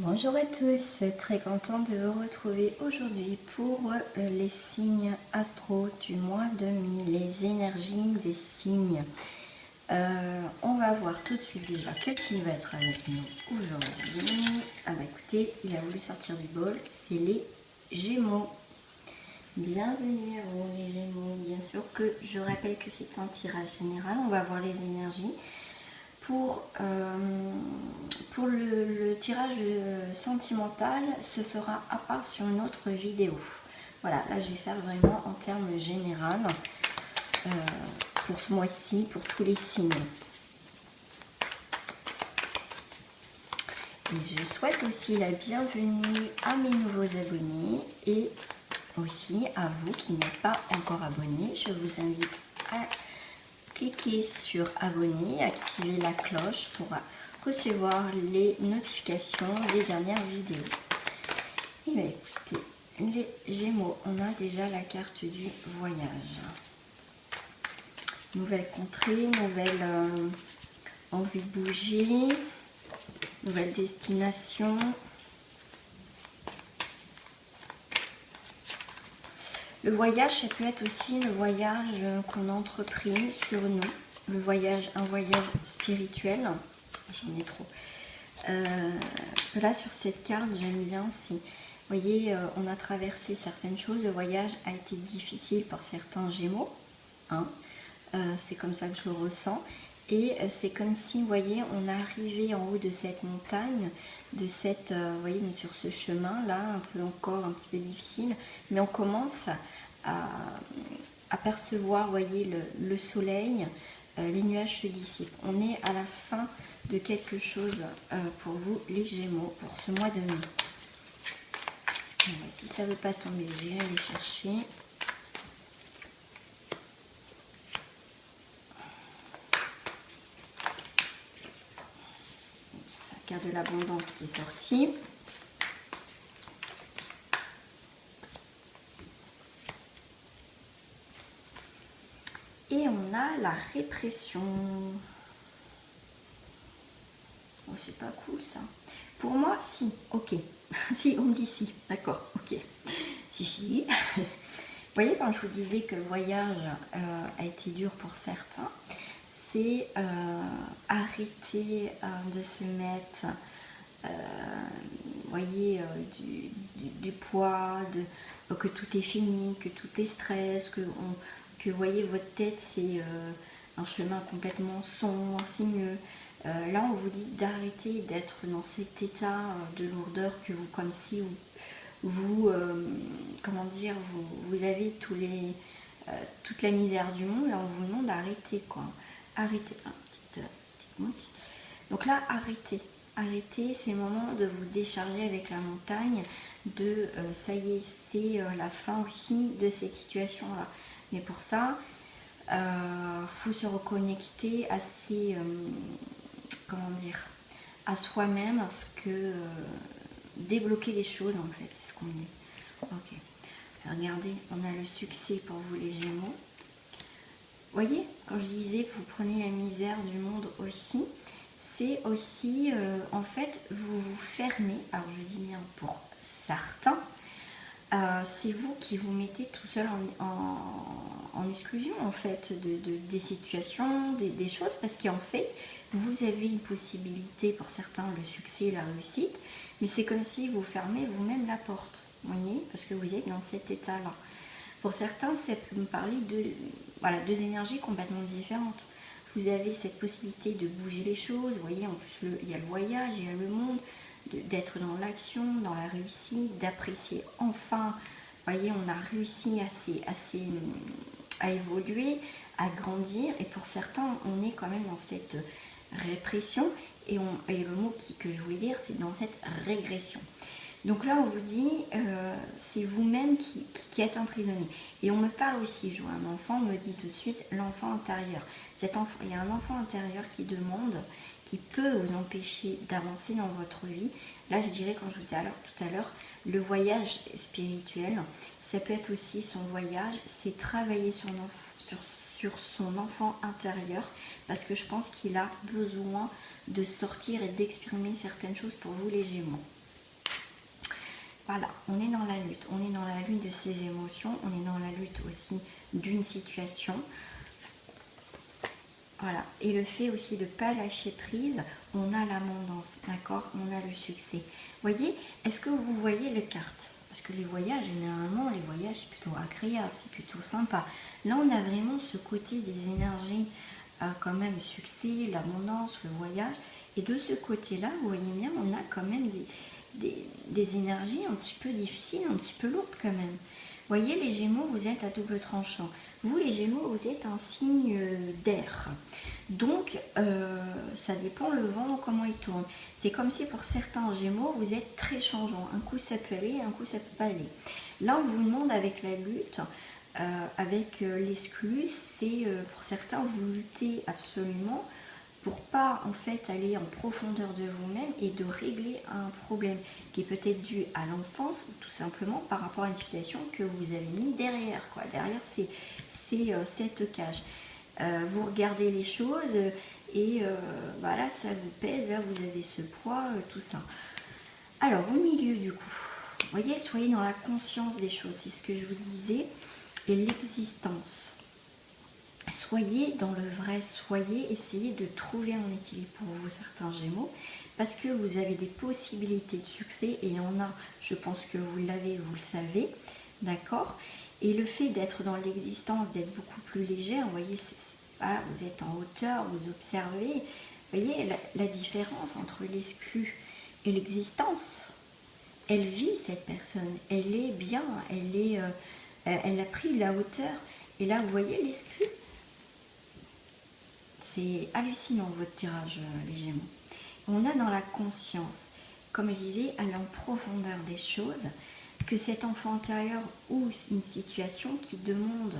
Bonjour à tous, très contente de vous retrouver aujourd'hui pour les signes astro du mois de mai, les énergies des signes. On va voir tout de suite déjà quel signe va être avec nous aujourd'hui. Ah bah écoutez, il a voulu sortir du bol, c'est les Gémeaux. Bienvenue à vous les Gémeaux. Bien sûr que je rappelle que c'est un tirage général, on va voir les énergies. Pour le tirage sentimental se fera à part sur une autre vidéo. Voilà, là je vais faire vraiment en termes général pour ce mois-ci, pour tous les signes. Et je souhaite aussi la bienvenue à mes nouveaux abonnés et aussi à vous qui n'êtes pas encore abonnés. Je vous invite à cliquez sur abonner, activez la cloche pour recevoir les notifications des dernières vidéos. Et bien écoutez, les Gémeaux, on a déjà la carte du voyage. Nouvelle contrée, nouvelle envie de bouger, nouvelle destination. Le voyage, ça peut être aussi le voyage qu'on a entrepris sur nous. Le voyage, un voyage spirituel. J'en ai trop. Parce que là, sur cette carte, j'aime bien. Vous voyez, on a traversé certaines choses. Le voyage a été difficile pour certains Gémeaux. Hein. C'est comme ça que je le ressens. Et c'est comme si, vous voyez, on est arrivé en haut de cette montagne, de cette, vous voyez, sur ce chemin-là, un peu encore un petit peu difficile, mais on commence à percevoir, vous voyez, le soleil, les nuages se dissipent. On est à la fin de quelque chose pour vous, les Gémeaux, pour ce mois de mai. Si ça ne veut pas tomber, je vais aller chercher. Carte de l'abondance qui est sortie. Et on a la répression. Oh, c'est pas cool ça. Pour moi, si, ok. Si, on me dit si, d'accord, ok. Si. Vous voyez, quand je vous disais que le voyage a été dur pour certains, c'est arrêter de se mettre, vous voyez, du poids, que tout est fini, que tout est stress, que vous voyez, votre tête, c'est un chemin complètement sombre, sinueux. Là, on vous dit d'arrêter d'être dans cet état de lourdeur que vous, comme si vous comment dire, vous avez toute la misère du monde. Là, on vous demande d'arrêter, quoi. Arrêtez. Petite mouche. Donc là, arrêtez. Arrêtez, c'est le moment de vous décharger avec la montagne, ça y est, c'est la fin aussi de cette situation-là. Mais pour ça, faut se reconnecter à ces, comment dire, à soi-même, à ce que débloquer les choses en fait, c'est ce qu'on est. Ok. Regardez, on a le succès pour vous les Gémeaux. Vous voyez, quand je disais que vous prenez la misère du monde aussi, c'est aussi, en fait, vous vous fermez, alors je dis bien pour certains, c'est vous qui vous mettez tout seul en exclusion, en fait, des situations, des choses, parce qu'en fait, vous avez une possibilité, pour certains, le succès, la réussite, mais c'est comme si vous fermez vous-même la porte, vous voyez, parce que vous êtes dans cet état-là. Pour certains, ça peut me parler de deux énergies complètement différentes. Vous avez cette possibilité de bouger les choses, vous voyez, en plus, il y a le voyage, il y a le monde, d'être dans l'action, dans la réussite, d'apprécier enfin, vous voyez, on a réussi à évoluer, à grandir, et pour certains, on est quand même dans cette répression, et le mot que je voulais dire, c'est dans cette régression. Donc là, on vous dit, c'est vous-même qui êtes emprisonné. Et on me parle aussi, je vois un enfant, on me dit tout de suite, l'enfant intérieur. Il y a un enfant intérieur qui demande, qui peut vous empêcher d'avancer dans votre vie. Là, je dirais, quand je vous disais tout à l'heure, le voyage spirituel, ça peut être aussi son voyage, c'est travailler sur son enfant intérieur, parce que je pense qu'il a besoin de sortir et d'exprimer certaines choses pour vous les Gémeaux. voilà, on est dans la lutte. On est dans la lutte de ses émotions. On est dans la lutte aussi d'une situation. Voilà. Et le fait aussi de ne pas lâcher prise, on a l'abondance, d'accord? On a le succès. Voyez, est-ce que vous voyez les cartes? Parce que les voyages, généralement, les voyages, c'est plutôt agréable, c'est plutôt sympa. Là, on a vraiment ce côté des énergies, quand même, succès, l'abondance, le voyage. Et de ce côté-là, vous voyez bien, on a quand même des énergies un petit peu difficiles, un petit peu lourdes quand même. Voyez, les Gémeaux, vous êtes à double tranchant. Vous, les Gémeaux, vous êtes un signe d'air. Donc, ça dépend le vent, comment il tourne. C'est comme si pour certains Gémeaux, vous êtes très changeant. Un coup, ça peut aller, un coup, ça peut pas aller. Là, on vous demande avec la lutte, avec l'exclu, c'est pour certains, vous luttez absolument pour pas en fait aller en profondeur de vous-même et de régler un problème qui est peut-être dû à l'enfance ou tout simplement par rapport à une situation que vous avez mis derrière. Quoi. Derrière, c'est cette cage. Vous regardez les choses et voilà, ça vous pèse, là, vous avez ce poids, tout ça. Alors, au milieu du coup, vous voyez, soyez dans la conscience des choses, c'est ce que je vous disais, et l'existence. Soyez dans le vrai, essayez de trouver un équilibre pour vous, certains Gémeaux, parce que vous avez des possibilités de succès, et il y en a, je pense que vous l'avez, vous le savez, d'accord? Et le fait d'être dans l'existence, d'être beaucoup plus léger, vous voyez, voilà, vous êtes en hauteur, vous observez, vous voyez la différence entre l'exclu et l'existence. Elle vit, cette personne, elle est bien, elle a pris la hauteur, et là, vous voyez l'exclu. C'est hallucinant votre tirage, les Gémeaux. On a dans la conscience, comme je disais, aller en profondeur des choses, que cet enfant intérieur ou une situation qui demande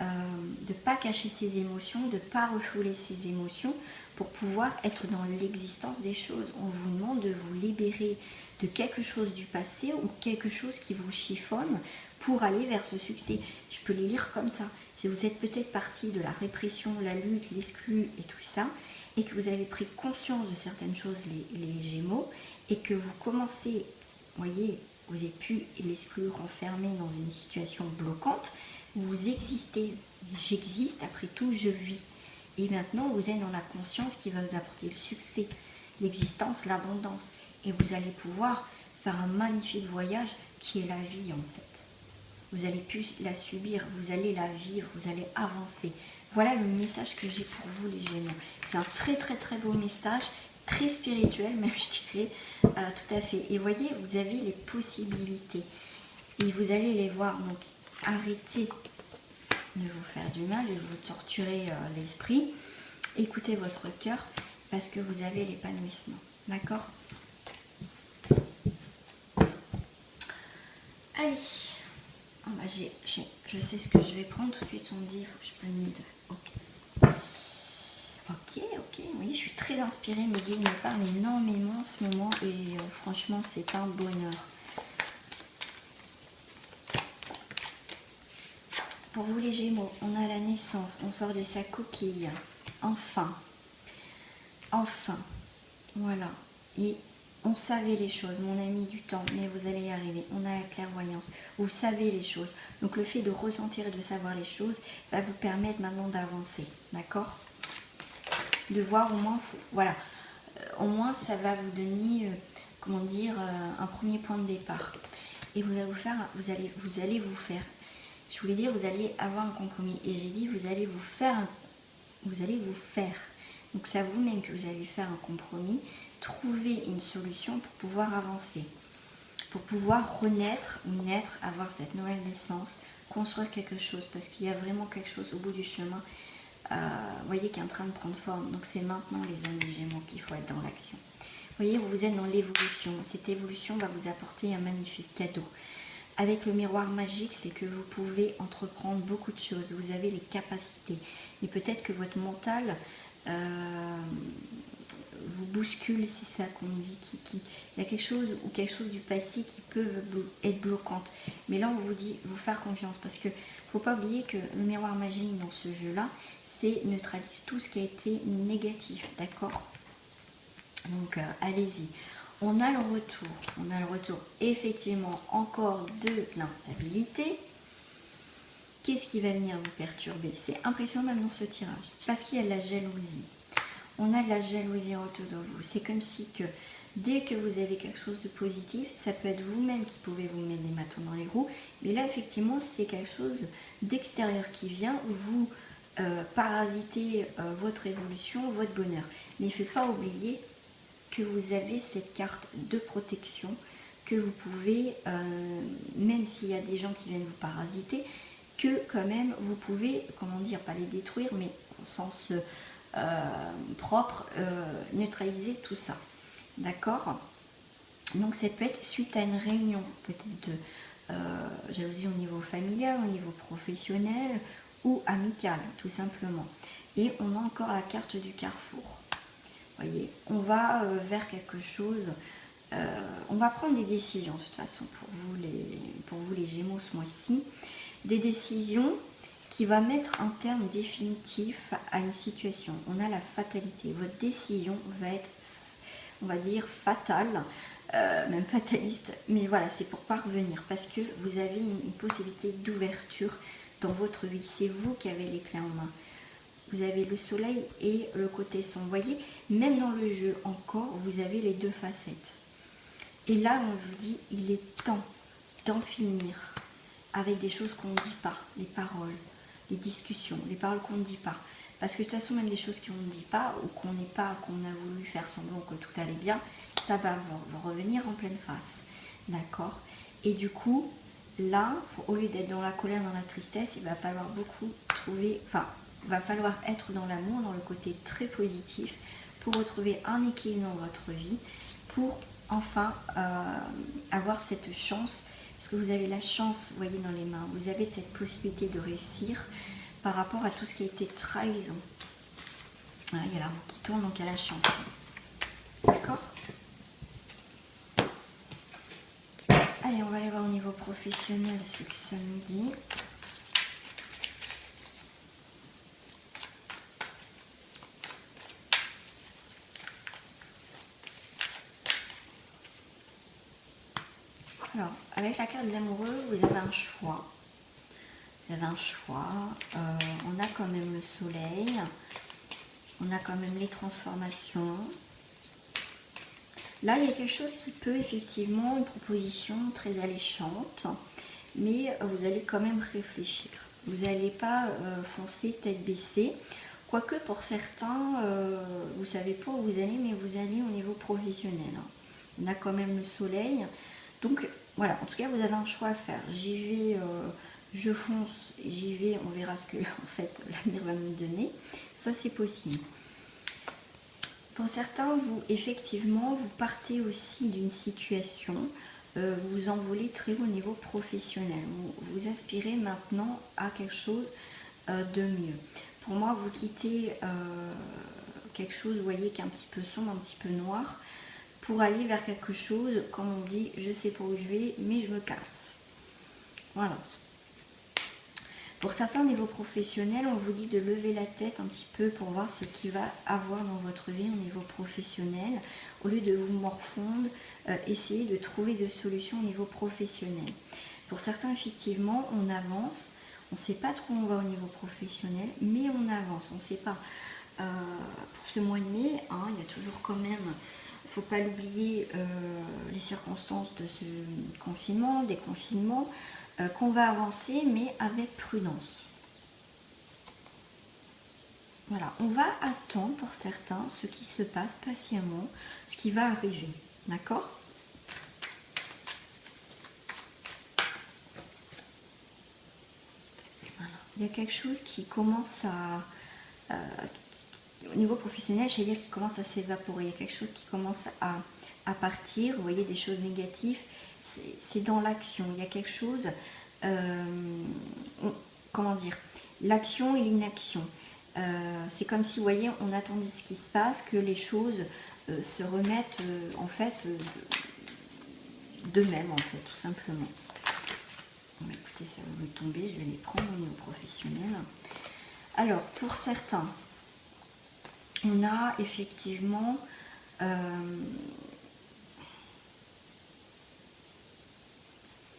de ne pas cacher ses émotions, de ne pas refouler ses émotions pour pouvoir être dans l'existence des choses. On vous demande de vous libérer de quelque chose du passé ou quelque chose qui vous chiffonne pour aller vers ce succès. Je peux les lire comme ça. Si vous êtes peut-être parti de la répression, la lutte, l'exclu et tout ça, et que vous avez pris conscience de certaines choses, les Gémeaux, et que vous commencez, voyez, vous n'êtes plus l'exclu renfermé dans une situation bloquante, vous existez, j'existe, après tout je vis. Et maintenant vous êtes dans la conscience qui va vous apporter le succès, l'existence, l'abondance. Et vous allez pouvoir faire un magnifique voyage qui est la vie en fait. Vous allez plus la subir, vous allez la vivre, vous allez avancer. Voilà le message que j'ai pour vous les Gémeaux. C'est un très très très beau message, très spirituel même je dirais, tout à fait. Et voyez, vous avez les possibilités et vous allez les voir. Donc arrêtez de vous faire du mal, de vous torturer l'esprit. Écoutez votre cœur parce que vous avez l'épanouissement. D'accord? Allez. Ah bah je sais ce que je vais prendre tout de suite. On me dit, il faut que je prenne une deux. Ok. Ok. Vous voyez, je suis très inspirée. Mes guides me parlent énormément en ce moment et franchement, c'est un bonheur. Pour vous les Gémeaux, on a la naissance, on sort de sa coquille. Enfin, voilà. Et on savait les choses, mon ami du temps, mais vous allez y arriver. On a la clairvoyance, vous savez les choses. Donc le fait de ressentir et de savoir les choses va vous permettre maintenant d'avancer, d'accord? De voir au moins, voilà, au moins ça va vous donner, comment dire, un premier point de départ. Et vous allez vous faire, je voulais dire, vous allez avoir un compromis. Et j'ai dit, vous allez vous faire. Donc c'est à vous-même que vous allez faire un compromis, trouver une solution pour pouvoir avancer, pour pouvoir renaître ou naître, avoir cette nouvelle naissance, construire quelque chose, parce qu'il y a vraiment quelque chose au bout du chemin, vous voyez, qui est en train de prendre forme. Donc c'est maintenant les amis Gémeaux qu'il faut être dans l'action. Vous voyez, vous êtes dans l'évolution. Cette évolution va vous apporter un magnifique cadeau. Avec le miroir magique, c'est que vous pouvez entreprendre beaucoup de choses. Vous avez les capacités. Et peut-être que votre mental vous bouscule, c'est ça qu'on dit. Il y a quelque chose ou quelque chose du passé qui peut être bloquante. Mais là, on vous dit, vous faire confiance. Parce que faut pas oublier que le miroir magique dans ce jeu-là, c'est neutralise tout ce qui a été négatif. D'accord? Donc, allez-y. on a le retour. On a le retour effectivement encore de l'instabilité. Qu'est-ce qui va venir vous perturber? C'est impressionnant même dans ce tirage, parce qu'il y a de la jalousie. On a de la jalousie autour de vous. C'est comme si que dès que vous avez quelque chose de positif, ça peut être vous-même qui pouvez vous mettre des bâtons dans les roues. Mais là, effectivement, c'est quelque chose d'extérieur qui vient, où vous parasitez votre évolution, votre bonheur. Mais il ne faut pas oublier que vous avez cette carte de protection, que vous pouvez, même s'il y a des gens qui viennent vous parasiter, que quand même vous pouvez, comment dire, pas les détruire, mais au sens propre, neutraliser tout ça. D'accord? Donc ça peut être suite à une réunion, peut-être de jalousie au niveau familial, au niveau professionnel ou amical, tout simplement. Et on a encore la carte du carrefour. Voyez, on va vers quelque chose, on va prendre des décisions de toute façon pour vous les Gémeaux ce mois-ci, des décisions qui va mettre un terme définitif à une situation. On a la fatalité. Votre décision va être, on va dire, fatale, même fataliste, mais voilà, c'est pour parvenir, parce que vous avez une possibilité d'ouverture dans votre vie. C'est vous qui avez les clés en main. Vous avez le soleil et le côté sombre. Vous voyez, même dans le jeu encore, vous avez les deux facettes. Et là, on vous dit, il est temps d'en finir avec des choses qu'on ne dit pas, les paroles, les discussions, les paroles qu'on ne dit pas. Parce que de toute façon, même des choses qu'on ne dit pas ou qu'on n'est pas, qu'on a voulu faire semblant que tout allait bien, ça va revenir en pleine face. D'accord? Et du coup, là, au lieu d'être dans la colère, dans la tristesse, il va falloir beaucoup trouver, enfin, va falloir être dans l'amour, dans le côté très positif, pour retrouver un équilibre dans votre vie, pour enfin avoir cette chance, parce que vous avez la chance, vous voyez, dans les mains, vous avez cette possibilité de réussir par rapport à tout ce qui a été trahison. Voilà, il y a la roue qui tourne, donc il y a la chance. D'accord? Allez, on va aller voir au niveau professionnel ce que ça nous dit. Alors, avec la carte des amoureux, vous avez un choix. Vous avez un choix. On a quand même le soleil. On a quand même les transformations. Là, il y a quelque chose qui peut effectivement, une proposition très alléchante, mais vous allez quand même réfléchir. Vous n'allez pas foncer tête baissée. Quoique pour certains, vous ne savez pas où vous allez, mais vous allez au niveau professionnel. On a quand même le soleil. Donc voilà, en tout cas, vous avez un choix à faire. J'y vais, je fonce, j'y vais, on verra ce que en fait l'avenir va me donner. Ça, c'est possible. Pour certains, vous, effectivement, vous partez aussi d'une situation, vous envolez très haut au niveau professionnel. Vous aspirez maintenant à quelque chose de mieux. Pour moi, vous quittez quelque chose, vous voyez, qui est un petit peu sombre, un petit peu noir, pour aller vers quelque chose, comme on dit, je sais pas où je vais, mais je me casse. Voilà. Pour certains niveaux professionnels, on vous dit de lever la tête un petit peu pour voir ce qu'il va avoir dans votre vie au niveau professionnel. Au lieu de vous morfondre, essayez de trouver des solutions au niveau professionnel. Pour certains, effectivement, on avance. On ne sait pas trop où on va au niveau professionnel, mais on avance. On ne sait pas. Pour ce mois de mai, hein, il y a toujours quand même, il ne faut pas l'oublier, les circonstances de ce confinement, des confinements, qu'on va avancer, mais avec prudence. Voilà, on va attendre pour certains ce qui se passe patiemment, ce qui va arriver. D'accord ? Voilà. Il y a quelque chose qui commence à... au niveau professionnel, je vais dire qu'il commence à s'évaporer. Il y a quelque chose qui commence à partir. Vous voyez, des choses négatives. C'est dans l'action. Il y a quelque chose... comment dire, l'action et l'inaction. C'est comme si, vous voyez, on attendait ce qui se passe, que les choses se remettent en fait d'eux-mêmes, en fait, tout simplement. Bon, écoutez, ça va me tomber, je vais les prendre au niveau professionnel. Alors, pour certains, on a effectivement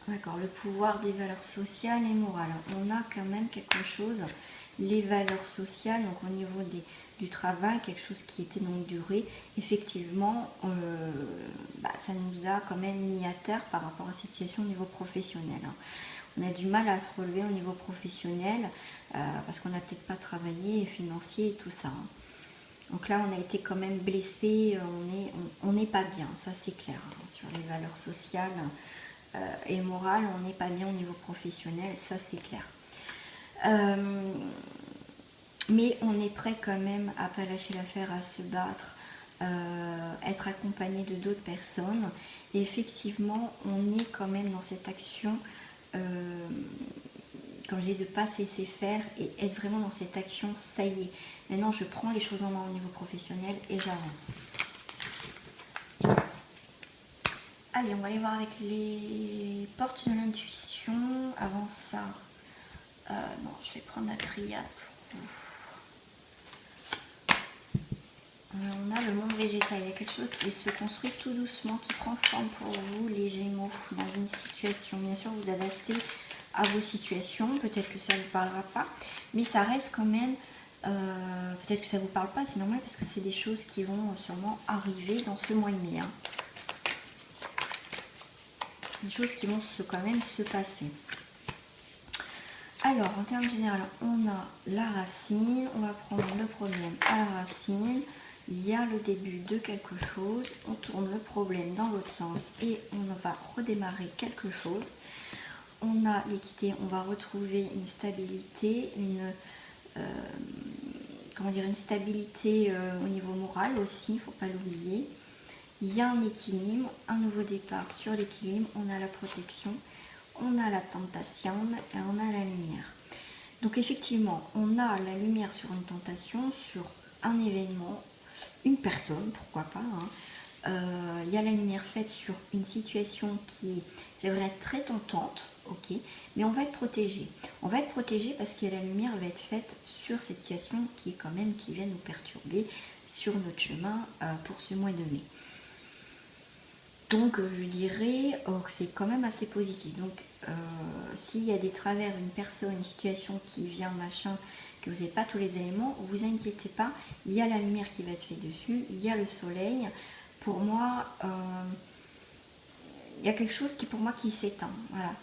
D'accord, le pouvoir des valeurs sociales et morales. On a quand même quelque chose, les valeurs sociales, donc au niveau du travail, quelque chose qui était donc duré. Effectivement, ça nous a quand même mis à terre par rapport à la situation au niveau professionnel. Hein. On a du mal à se relever au niveau professionnel parce qu'on n'a peut-être pas travaillé, financier et tout ça. Hein. Donc là, on a été quand même blessé, on n'est pas bien, ça c'est clair. Hein, sur les valeurs sociales et morales, on n'est pas bien au niveau professionnel, ça c'est clair. Mais on est prêt quand même à pas lâcher l'affaire, à se battre, être accompagné de d'autres personnes. Et effectivement, on est quand même dans cette action, comme je dis, de ne pas se laisser faire et être vraiment dans cette action, ça y est. Maintenant, je prends les choses en main au niveau professionnel et j'avance. Allez, on va aller voir avec les portes de l'intuition. Avant ça, non, je vais prendre la triade pour vous. On a le monde végétal, il y a quelque chose qui se construit tout doucement, qui prend forme pour vous, les Gémeaux, dans une situation. Bien sûr, vous adaptez à vos situations, peut-être que ça ne vous parlera pas, mais ça reste quand même, peut-être que ça ne vous parle pas, c'est normal, parce que c'est des choses qui vont sûrement arriver dans ce mois et demi. Hein. Des choses qui vont quand même se passer. Alors, en termes généraux, on a la racine, on va prendre le problème à la racine. Il y a le début de quelque chose, on tourne le problème dans l'autre sens et on va redémarrer quelque chose. On a l'équité, on va retrouver une stabilité, une stabilité au niveau moral aussi, il ne faut pas l'oublier. Il y a un équilibre, un nouveau départ sur l'équilibre, on a la protection, on a la tentation et on a la lumière. Donc effectivement, on a la lumière sur une tentation, sur un événement, une personne, pourquoi pas. Hein. Il y a la lumière faite sur une situation qui, c'est vrai, très tentante, ok, mais on va être protégé. On va être protégé parce que la lumière va être faite sur cette situation qui est quand même, qui vient nous perturber sur notre chemin pour ce mois de mai. Donc je dirais que c'est quand même assez positif. Donc s'il y a des travers, une personne, une situation qui vient, machin, que vous n'avez pas tous les éléments, vous inquiétez pas, il y a la lumière qui va être faite dessus, il y a le soleil. Pour moi, il y a quelque chose qui pour moi qui s'éteint. Voilà.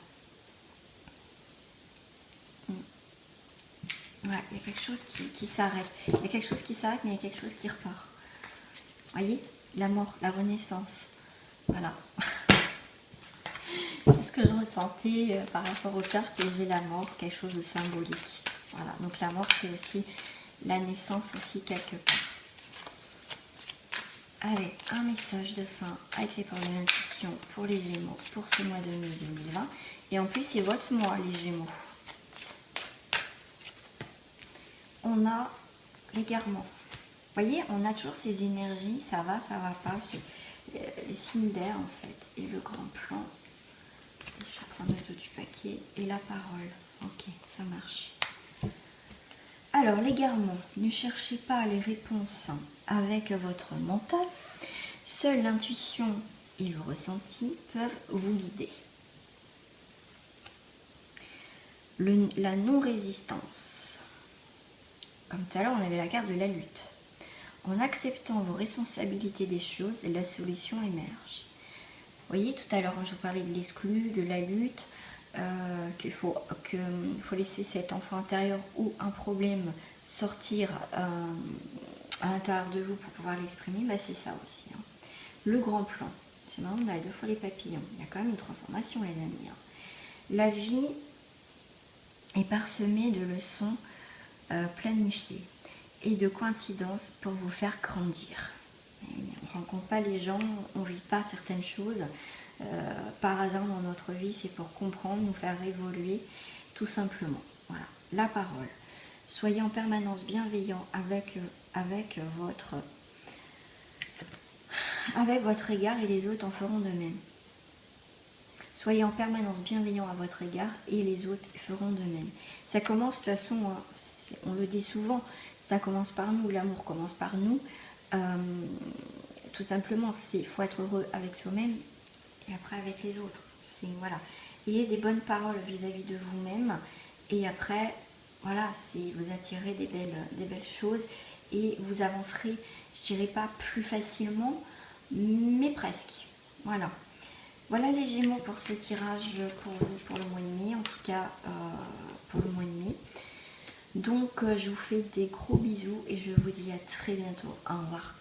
Voilà, il y a quelque chose qui s'arrête. Il y a quelque chose qui s'arrête, mais il y a quelque chose qui repart. Vous voyez, la mort, la renaissance. Voilà. C'est ce que je ressentais par rapport aux cartes et j'ai la mort, quelque chose de symbolique. Voilà, donc la mort c'est aussi la naissance aussi quelque part. Allez, un message de fin avec les portes de l'intuition pour les Gémeaux pour ce mois de mai 2020. Et en plus c'est votre mois les Gémeaux. On a l'égarement. Vous voyez, on a toujours ces énergies, ça va pas. Les signes d'air en fait et le grand plan. Je vais prendre le dos du paquet et la parole. Ok, ça marche. Alors, l'égarement, ne cherchez pas les réponses avec votre mental. Seule l'intuition et le ressenti peuvent vous guider. La non-résistance. Comme tout à l'heure, on avait la carte de la lutte. En acceptant vos responsabilités des choses, la solution émerge. Vous voyez, tout à l'heure, je vous parlais de l'exclu, de la lutte, qu'il faut laisser cet enfant intérieur ou un problème sortir à l'intérieur de vous pour pouvoir l'exprimer, bah c'est ça aussi. Hein. Le grand plan, c'est marrant, on a 2 fois les papillons, il y a quand même une transformation les amis. Hein. La vie est parsemée de leçons planifiées et de coïncidences pour vous faire grandir. On ne rencontre pas les gens, on ne vit pas certaines choses par hasard dans notre vie, c'est pour comprendre, nous faire évoluer tout simplement. Voilà, la parole. Soyez en permanence bienveillant avec votre égard et les autres en feront de même. Soyez en permanence bienveillant à votre égard et les autres feront de même. Ça commence, de toute façon, on le dit souvent, ça commence par nous, l'amour commence par nous. Tout simplement, il faut être heureux avec soi-même et après avec les autres. Voilà. ayez des bonnes paroles vis-à-vis de vous-même. Et après, voilà, vous attirez des belles choses et vous avancerez, je dirais pas plus facilement, mais presque. Voilà. Voilà les Gémeaux pour ce tirage pour vous pour le mois de mai, en tout cas pour le mois de mai. Donc je vous fais des gros bisous et je vous dis à très bientôt. Au revoir.